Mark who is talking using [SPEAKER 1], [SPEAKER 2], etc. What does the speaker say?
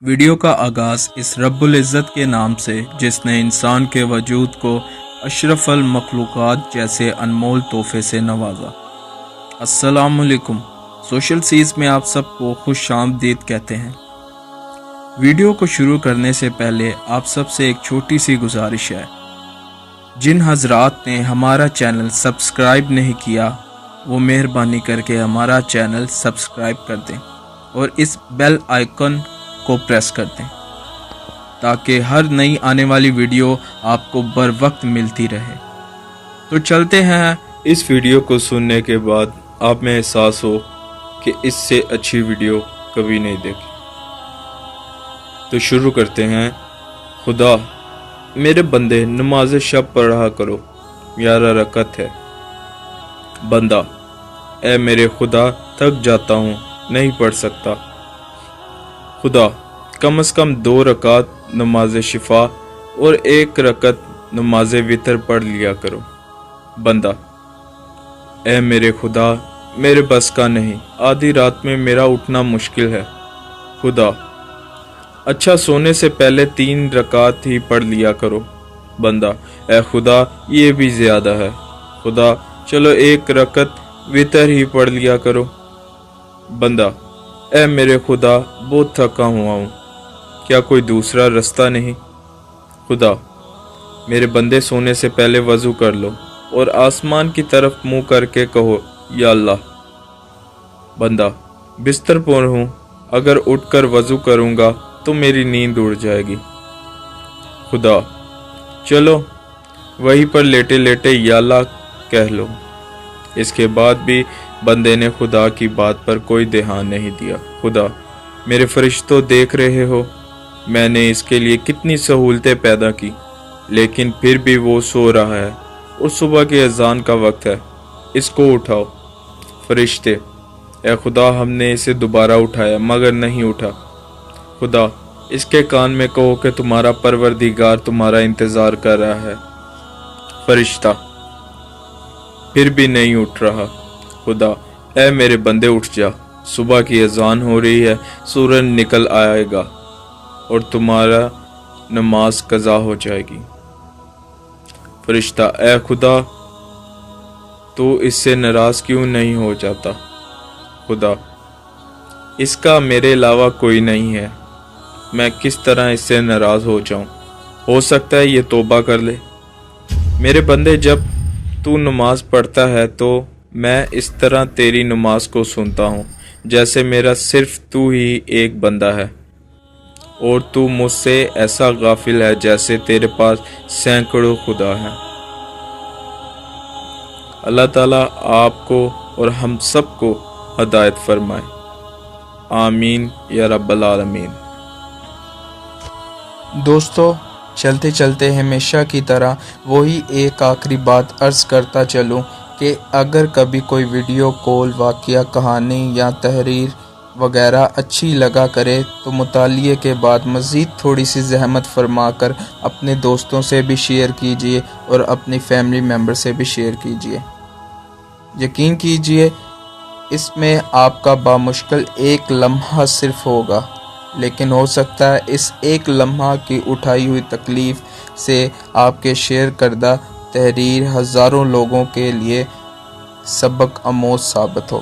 [SPEAKER 1] Video کا آغاز اس رب العزت کے نام سے جس نے انسان کے وجود کو اشرف المخلوقات جیسے انمول تحفے سے نوازا۔ السلام علیکم۔ سوشل سیز میں آپ سب کو خوش آمدید کہتے ہیں۔ ویڈیو کو شروع کرنے سے پہلے آپ سب سے ایک چھوٹی سی گزارش ہے۔ جن حضرات نے ہمارا چینل سبسکرائب نہیں کیا وہ مہربانی کر کے ہمارا چینل سبسکرائب کر دیں اور اس بیل آئیکن کو پریس کر دیں تاکہ ہر نئی آنے والی ویڈیو آپ کو بر وقت ملتی رہے۔ تو چلتے ہیں۔
[SPEAKER 2] اس ویڈیو کو سننے کے بعد آپ میں احساس ہو کہ اس سے اچھی ویڈیو کبھی نہیں دیکھی تو شروع کرتے ہیں۔ خدا میرے بندے نماز شب پڑھا کرو، 11 رکعت ہے۔ بندہ اے میرے خدا تھک جاتا ہوں، نہیں پڑھ سکتا۔ خدا کم از کم 2 رکعت نماز شفا اور 1 رکعت نماز وتر پڑھ لیا کرو۔ بندہ اے میرے خدا میرے بس کا نہیں، آدھی رات میں میرا اٹھنا مشکل ہے۔ خدا اچھا سونے سے پہلے 3 رکعت ہی پڑھ لیا کرو۔ بندہ اے خدا یہ بھی زیادہ ہے۔ خدا چلو 1 رکعت وتر ہی پڑھ لیا کرو۔ بندہ اے میرے خدا بہت تھکا ہوا ہوں، کیا کوئی دوسرا رستہ نہیں؟ خدا میرے بندے سونے سے پہلے وضو کر لو اور آسمان کی طرف منہ کر کے کہو یا اللہ۔ بندہ بستر پر ہوں، اگر اٹھ کر وضو کروں گا تو میری نیند اڑ جائے گی۔ خدا چلو وہیں پر لیٹے لیٹے یا اللہ کہہ لو۔ اس کے بعد بھی بندے نے خدا کی بات پر کوئی دھیان نہیں دیا۔ خدا میرے فرشتوں دیکھ رہے ہو میں نے اس کے لیے کتنی سہولتیں پیدا کی، لیکن پھر بھی وہ سو رہا ہے اور صبح کی اذان کا وقت ہے، اس کو اٹھاؤ۔ فرشتے اے خدا ہم نے اسے دوبارہ اٹھایا مگر نہیں اٹھا۔ خدا اس کے کان میں کہو کہ تمہارا پروردگار تمہارا انتظار کر رہا ہے۔ فرشتہ پھر بھی نہیں اٹھ رہا۔ خدا اے میرے بندے اٹھ جا، صبح کی اذان ہو رہی ہے، سورج نکل آئے گا اور تمہارا نماز قضا ہو جائے گی۔ فرشتہ اے خدا تو اس سے ناراض کیوں نہیں ہو جاتا؟ خدا اس کا میرے علاوہ کوئی نہیں ہے، میں کس طرح اس سے ناراض ہو جاؤں؟ ہو سکتا ہے یہ توبہ کر لے۔ میرے بندے جب تو نماز پڑھتا ہے تو میں اس طرح تیری نماز کو سنتا ہوں جیسے میرا صرف تو ہی ایک بندہ ہے اور تو مجھ سے ایسا غافل ہے جیسے تیرے پاس سینکڑوں خدا ہیں۔ اللہ تعالیٰ آپ کو اور ہم سب کو ہدایت فرمائے، آمین یا رب العالمین۔
[SPEAKER 3] دوستو چلتے چلتے ہمیشہ کی طرح وہی ایک آخری بات عرض کرتا چلوں کہ اگر کبھی کوئی ویڈیو کال، واقعہ، کہانی یا تحریر وغیرہ اچھی لگا کرے تو مطالعے کے بعد مزید تھوڑی سی زحمت فرما کر اپنے دوستوں سے بھی شیئر کیجیے اور اپنی فیملی ممبر سے بھی شیئر کیجیے۔ یقین کیجیے اس میں آپ کا بامشکل 1 لمحہ صرف ہوگا، لیکن ہو سکتا ہے اس 1 لمحہ کی اٹھائی ہوئی تکلیف سے آپ کے شیئر کردہ تحریر ہزاروں لوگوں کے لیے سبق آموز ثابت ہو۔